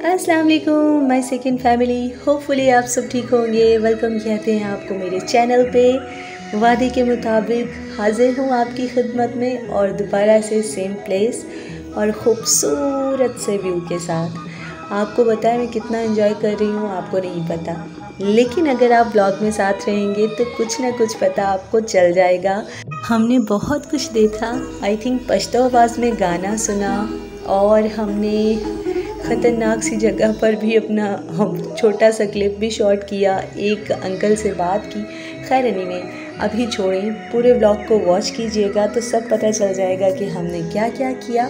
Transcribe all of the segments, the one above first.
अस्सलाम वालेकुम my second family. Hopefully आप सब ठीक होंगे। वेलकम कहते हैं आपको मेरे चैनल पे। वादे के मुताबिक हाजिर हूँ आपकी खिदमत में और दोबारा से सेम प्लेस और ख़ूबसूरत से व्यू के साथ। आपको बताया मैं कितना एंजॉय कर रही हूँ, आपको नहीं पता, लेकिन अगर आप ब्लॉग में साथ रहेंगे तो कुछ ना कुछ पता आपको चल जाएगा। हमने बहुत कुछ देखा। आई थिंक पश्तो आवाज़ में गाना सुना और हमने ख़तरनाक सी जगह पर भी अपना छोटा सा क्लिप भी शॉट किया, एक अंकल से बात की। खैर एनीवे अभी छोड़ें, पूरे ब्लॉग को वॉच कीजिएगा तो सब पता चल जाएगा कि हमने क्या क्या किया।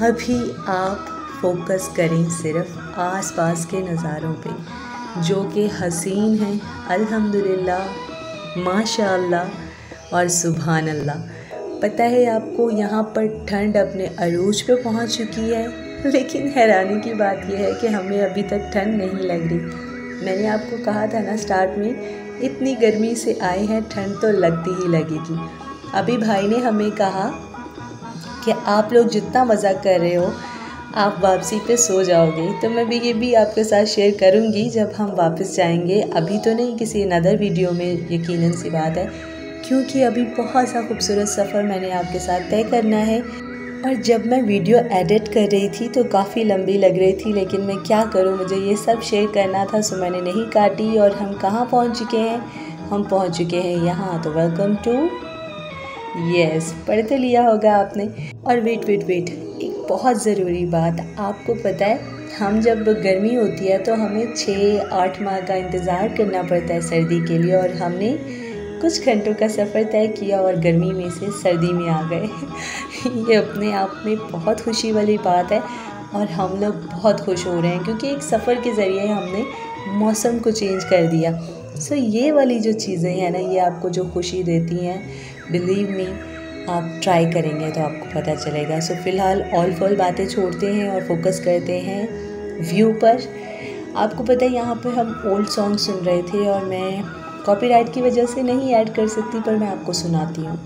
अभी आप फोकस करें सिर्फ आसपास के नज़ारों पे जो कि हसीन हैं, अल्हम्दुलिल्लाह, माशाअल्लाह और सुभान अल्लाह। पता है आपको यहाँ पर ठंड अपने अरूज पे पहुँच चुकी है, लेकिन हैरानी की बात यह है कि हमें अभी तक ठंड नहीं लग रही। मैंने आपको कहा था ना स्टार्ट में, इतनी गर्मी से आए हैं, ठंड तो लगती ही लगेगी। अभी भाई ने हमें कहा कि आप लोग जितना मज़ा कर रहे हो आप वापसी पे सो जाओगे, तो मैं भी ये भी आपके साथ शेयर करूँगी जब हम वापस जाएंगे। अभी तो नहीं, किसी अनदर वीडियो में यकीनन सी बात है, क्योंकि अभी बहुत सा खूबसूरत सफ़र मैंने आपके साथ तय करना है। और जब मैं वीडियो एडिट कर रही थी तो काफ़ी लंबी लग रही थी, लेकिन मैं क्या करूं, मुझे ये सब शेयर करना था, सो मैंने नहीं काटी। और हम कहाँ पहुंच चुके हैं? हम पहुंच चुके हैं यहाँ। तो वेलकम टू, यस, पढ़ तो लिया होगा आपने। और वेट, एक बहुत ज़रूरी बात, आपको पता है हम जब गर्मी होती है तो हमें 6-8 माह का इंतज़ार करना पड़ता है सर्दी के लिए, और हमने कुछ घंटों का सफ़र तय किया और गर्मी में से सर्दी में आ गए। ये अपने आप में बहुत खुशी वाली बात है और हम लोग बहुत खुश हो रहे हैं क्योंकि एक सफ़र के ज़रिए हमने मौसम को चेंज कर दिया। सो ये वाली जो चीज़ें हैं ना, ये आपको जो खुशी देती हैं, बिलीव मी, आप ट्राई करेंगे तो आपको पता चलेगा। सो फ़िलहाल ऑल फॉल बातें छोड़ते हैं और फोकस करते हैं व्यू पर। आपको पता है यहाँ पर हम ओल्ड सॉन्ग सुन रहे थे और मैं कॉपीराइट की वजह से नहीं ऐड कर सकती, पर मैं आपको सुनाती हूँ।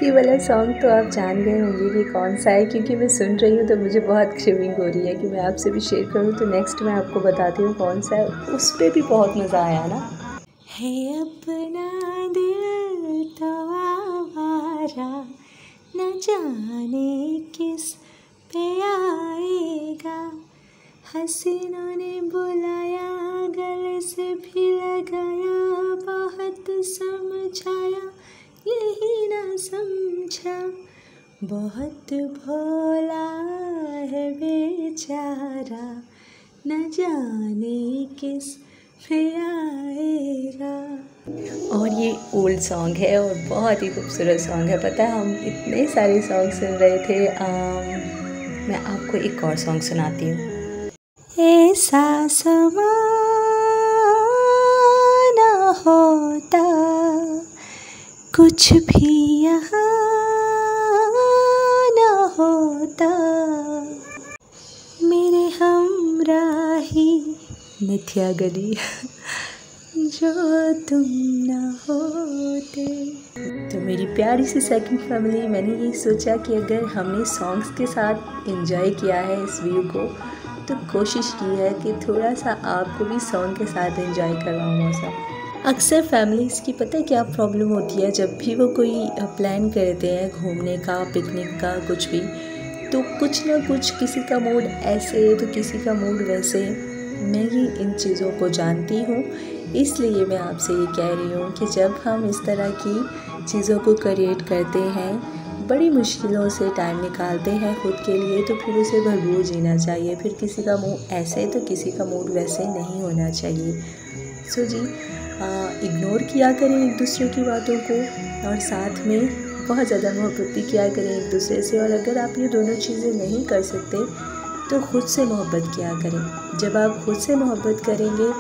ये वाला सॉन्ग तो आप जान गए होंगे कि कौन सा है, क्योंकि मैं सुन रही हूँ तो मुझे बहुत क्रेविंग हो रही है कि मैं आपसे भी शेयर करूँ। तो नेक्स्ट मैं आपको बताती हूँ कौन सा है। उस पर भी बहुत मज़ा आया ना। है अपना दिल तो आवारा, न जाने किस पे आएगा, हसीनों ने बुलाया, गले से भी लगाया, बहुत समझाया, यही ना समझा, बहुत भोला है बेचारा, न जाने किस पे आएगा। और ये ओल्ड सॉन्ग है और बहुत ही खूबसूरत सॉन्ग है। पता है हम इतने सारे सॉन्ग सुन रहे थे। मैं आपको एक और सॉन्ग सुनाती हूँ। ऐसा समा ना होता, कुछ भी यहाँ ना होता, मेरे हमराही मिथ्या गली जो तुम ना होते। तो मेरी प्यारी सी सेकंड फैमिली, मैंने यही सोचा कि अगर हमने सॉन्ग्स के साथ एंजॉय किया है इस व्यू को, तो कोशिश की है कि थोड़ा सा आपको भी सॉन्ग के साथ एंजॉय करवाऊँ मौसम। अक्सर फैमिलीज़ की पता है क्या प्रॉब्लम होती है, जब भी वो कोई प्लान करते हैं घूमने का, पिकनिक का, कुछ भी, तो कुछ ना कुछ, किसी का मूड ऐसे तो किसी का मूड वैसे। मैं ही इन चीज़ों को जानती हूँ, इसलिए मैं आपसे ये कह रही हूँ कि जब हम इस तरह की चीज़ों को क्रिएट करते हैं, बड़ी मुश्किलों से टाइम निकालते हैं खुद के लिए, तो फिर उसे भरपूर जीना चाहिए। फिर किसी का मूड ऐसे तो किसी का मूड वैसे नहीं होना चाहिए। सो जी, इग्नोर किया करें एक दूसरे की बातों को और साथ में बहुत ज़्यादा मोहब्बत भी किया करें एक दूसरे से। और अगर आप ये दोनों चीज़ें नहीं कर सकते तो ख़ुद से मोहब्बत किया करें। जब आप खुद से मोहब्बत करेंगे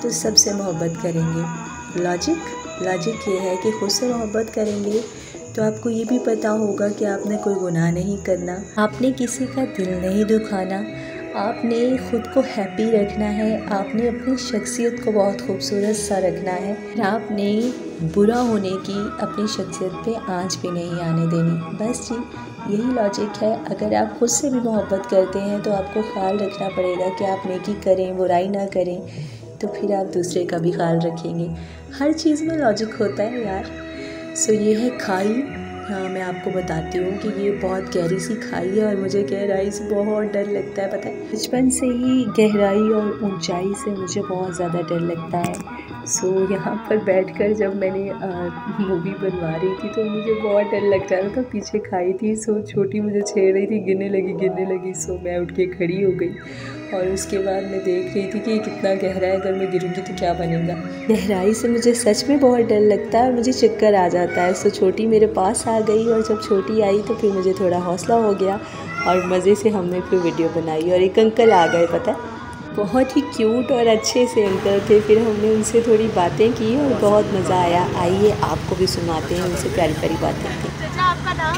तो सबसे मोहब्बत करेंगे। लॉजिक ये है कि खुद से मोहब्बत करेंगे तो आपको ये भी पता होगा कि आपने कोई गुनाह नहीं करना, आपने किसी का दिल नहीं दुखाना, आपने ख़ुद को हैप्पी रखना है, आपने अपनी शख्सियत को बहुत खूबसूरत सा रखना है, आपने बुरा होने की अपनी शख्सियत पे आँच भी नहीं आने देनी। बस जी यही लॉजिक है। अगर आप खुद से भी मोहब्बत करते हैं तो आपको ख्याल रखना पड़ेगा कि आप नेकी करें, बुराई ना करें, तो फिर आप दूसरे का भी ख्याल रखेंगे। हर चीज़ में लॉजिक होता है यार। सो ये है खाई। हाँ, मैं आपको बताती हूँ कि ये बहुत गहरी सी खाई है और मुझे गहराई से बहुत डर लगता है। पता है, बचपन से ही गहराई और ऊंचाई से मुझे बहुत ज़्यादा डर लगता है। सो यहाँ पर बैठकर जब मैंने मूवी बनवा रही थी तो मुझे बहुत डर लग रहा था। पीछे खाई थी, सो छोटी मुझे छेड़ रही थी, गिरने लगी। सो मैं उठ के खड़ी हो गई और उसके बाद मैं देख रही थी कि ये कितना गहरा है, अगर मैं गिरूँगी तो क्या बनेगा। गहराई से मुझे सच में बहुत डर लगता है और मुझे चक्कर आ जाता है। सो छोटी मेरे पास आ गई और जब छोटी आई तो फिर मुझे थोड़ा हौसला हो गया और मज़े से हमने फिर वीडियो बनाई। और एक अंकल आ गए, पता है, बहुत ही क्यूट और अच्छे से अंकल थे। फिर हमने उनसे थोड़ी बातें की और बहुत मज़ा आया। आइए आपको भी सुनाते हैं उनसे प्यारी प्यारी बातें थी। चाचा आपका नाम?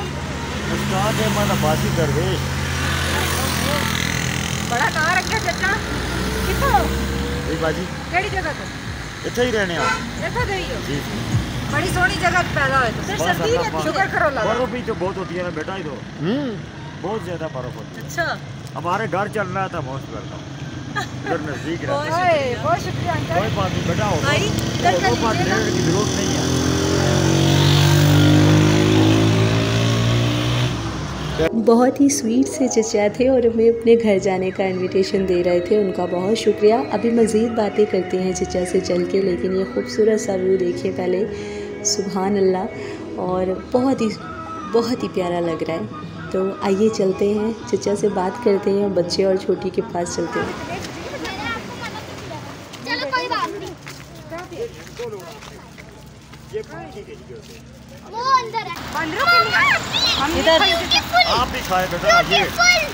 बड़ा कहाँ रख गया चाचा? कितो? बाजी केड़ी जगह पे? इत्थे ही रहने आ। इत्थे गई हो? जी। बड़ी सोहनी जगह पे पैदा हुए तो। सर्दी में शुक्र करो अल्लाह। बर्फ भी तो बहुत होती है ना बेटा, इधर बहुत ज्यादा बर्फ होती है। अच्छा, हमारे घर चल रहा था, बहुत करता हूँ इधर नजदीक रहता ओए बहुत शुक्रिया अंकल। कोई बात नहीं बेटा, हो भाई इधर कर लीजिएगा। की जरूरत नहीं है। बहुत ही स्वीट से चचा थे और हमें अपने घर जाने का इनविटेशन दे रहे थे। उनका बहुत शुक्रिया। अभी मज़ीद बातें करते हैं चचा से चल के, लेकिन ये खूबसूरत सा व्यू देखिए पहले। सुभान अल्लाह, और बहुत ही प्यारा लग रहा है। तो आइए चलते हैं, चचा से बात करते हैं, बच्चे और छोटी के पास चलते हैं। चलो कोई बात नहीं, वो अंदर है। बंदरों के लिए हम इधर आप भी खाए बेटा। ये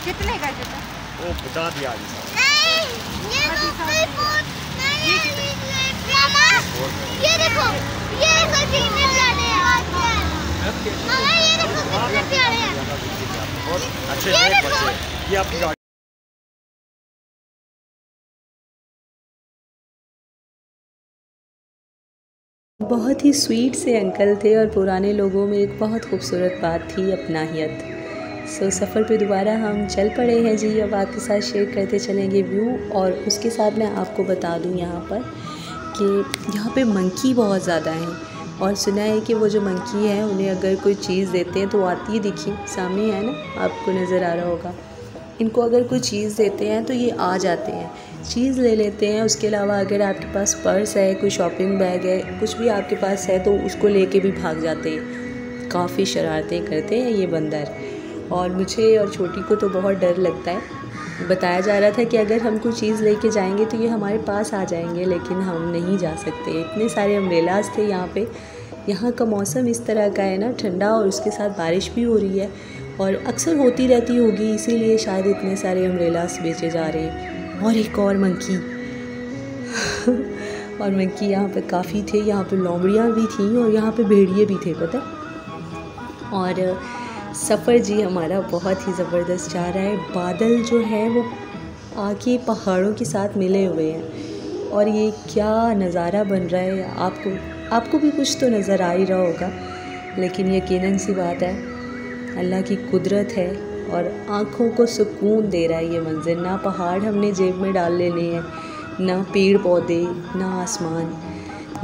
कितने का चाचा? वो बता दिया नहीं, ये मामा, ये देखो कितने प्यारे हैं। मामा ये देखो कितने प्यारे हैं। बहुत अच्छे बच्चे। ये आपकी गाड़ी बहुत ही स्वीट से अंकल थे और पुराने लोगों में एक बहुत खूबसूरत बात थी, अपनाहियत। सो सफ़र पे दोबारा हम चल पड़े हैं जी। अब आपके साथ शेयर करते चलेंगे व्यू। और उसके साथ मैं आपको बता दूं यहाँ पर कि यहाँ पे मंकी बहुत ज़्यादा हैं और सुना है कि वो जो मंकी हैं उन्हें अगर कोई चीज़ देते हैं तो आती है, देखिए सामने है ना, आपको नज़र आ रहा होगा। इनको अगर कोई चीज़ देते हैं तो ये आ जाते हैं, चीज़ ले लेते हैं। उसके अलावा अगर आपके पास पर्स है, कोई शॉपिंग बैग है, कुछ भी आपके पास है तो उसको लेके भी भाग जाते हैं। काफ़ी शरारतें करते हैं ये बंदर। और मुझे और छोटी को तो बहुत डर लगता है। बताया जा रहा था कि अगर हम कोई चीज़ लेके जाएंगे तो ये हमारे पास आ जाएंगे, लेकिन हम नहीं जा सकते। इतने सारे अम्ब्रेलाज थे यहाँ पे। यहाँ का मौसम इस तरह का है ना, ठंडा, और उसके साथ बारिश भी हो रही है और अक्सर होती रहती होगी, इसीलिए शायद इतने सारे अम्ब्रेलास बेचे जा रहे हैं। और एक और मंकी और मंकी यहाँ पे काफ़ी थे। यहाँ पे लोमड़ियाँ भी थी और यहाँ पे भेड़िए भी थे, पता। और सफ़र जी हमारा बहुत ही ज़बरदस्त जा रहा है। बादल जो है वो आके पहाड़ों के साथ मिले हुए हैं और ये क्या नज़ारा बन रहा है। आपको भी कुछ तो नज़र आ ही रहा होगा, लेकिन यकीनन सी बात है अल्लाह की कुदरत है और आँखों को सुकून दे रहा है ये मंज़र। ना पहाड़ हमने जेब में डाल लेने हैं, ना पेड़ पौधे, ना आसमान,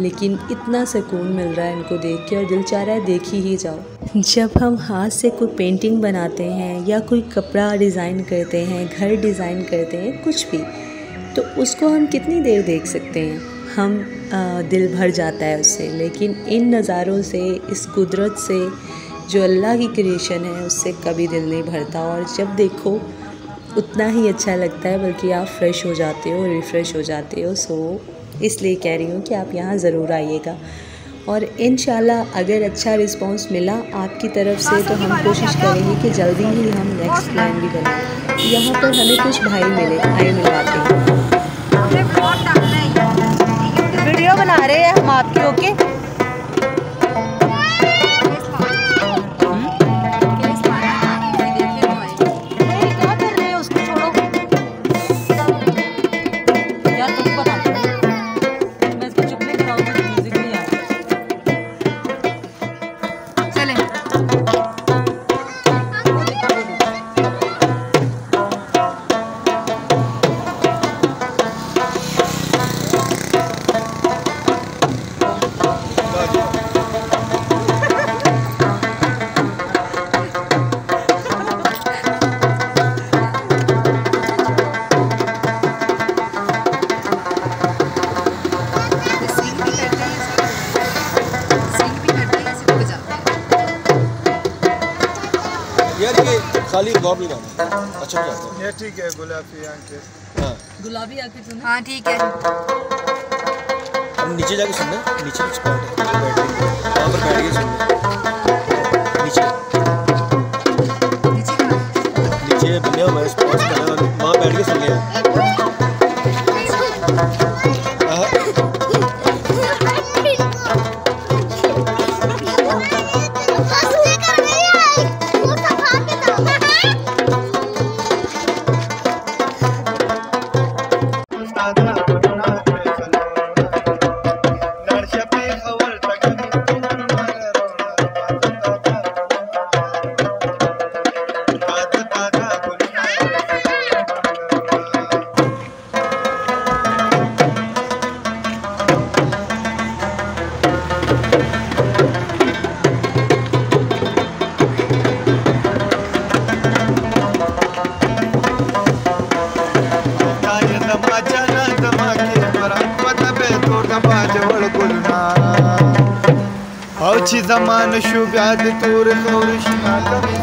लेकिन इतना सुकून मिल रहा है इनको देख के और दिल चाह रहा है देख ही जाओ। जब हम हाथ से कोई पेंटिंग बनाते हैं या कोई कपड़ा डिज़ाइन करते हैं, घर डिज़ाइन करते हैं, कुछ भी, तो उसको हम कितनी देर देख सकते हैं, हम दिल भर जाता है उससे। लेकिन इन नज़ारों से, इस कुदरत से, जो अल्लाह की क्रिएशन है, उससे कभी दिल नहीं भरता। और जब देखो उतना ही अच्छा लगता है, बल्कि आप फ्रेश हो जाते हो, रिफ़्रेश हो जाते हो। सो इसलिए कह रही हूँ कि आप यहाँ ज़रूर आइएगा और इंशाल्लाह अगर अच्छा रिस्पांस मिला आपकी तरफ से तो हम कोशिश करेंगे कि जल्दी ही हम नेक्स्ट प्लान भी बनाएं। यहाँ पर हमें कुछ भाई मिले, आए मिलवाते हैं। वीडियो बना रहे हैं हम आपकी। ओके, खाली गौर नहीं गाना। अच्छा क्या है ये ठीक है गुलाबी आंखें। हाँ गुलाबी आंखें सुन। हाँ ठीक है। हम नीचे जाके सुनना, नीचे एक स्पॉट है वहाँ पर बैठ के सुनना। नीचे नीचे बने हुए स्पॉट बने हुए वहाँ बैठ के सुन लिया। औची जमान शुगाद तूर खौरशिना कमी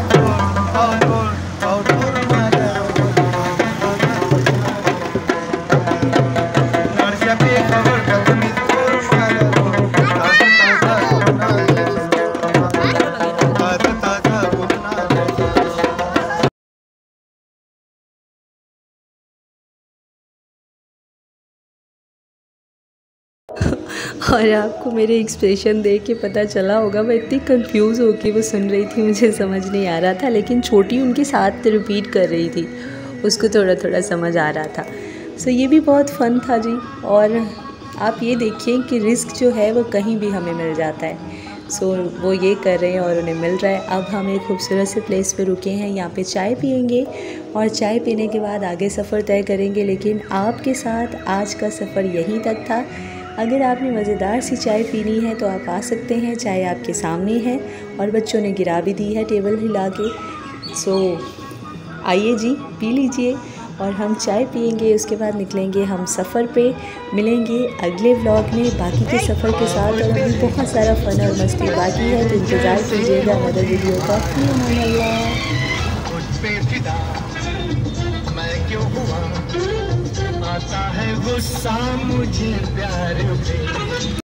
और आपको मेरे एक्सप्रेशन देख के पता चला होगा मैं इतनी कंफ्यूज होके वो सुन रही थी, मुझे समझ नहीं आ रहा था, लेकिन छोटी उनके साथ रिपीट कर रही थी, उसको थोड़ा थोड़ा समझ आ रहा था। सो ये भी बहुत फ़न था जी। और आप ये देखिए कि रिस्क जो है वो कहीं भी हमें मिल जाता है। सो वो ये कर रहे हैं और उन्हें मिल रहा है। अब हम एक खूबसूरत से प्लेस पे रुके हैं, यहाँ पे चाय पियेंगे और चाय पीने के बाद आगे सफ़र तय करेंगे। लेकिन आपके साथ आज का सफ़र यहीं तक था। अगर आपने मज़ेदार सी चाय पीनी है तो आप आ सकते हैं, चाय आपके सामने है और बच्चों ने गिरा भी दी है टेबल हिला के। सो आइए जी, पी लीजिए और हम चाय पियेंगे, उसके बाद निकलेंगे हम सफ़र पे। मिलेंगे अगले व्लॉग में बाकी के सफ़र के साथ, और अभी बहुत सारा फ़न और मस्ती बाकी है, तो इंतज़ार कीजिएगा अदर वीडियो का। आता है गुस्सा मुझे प्यार पे।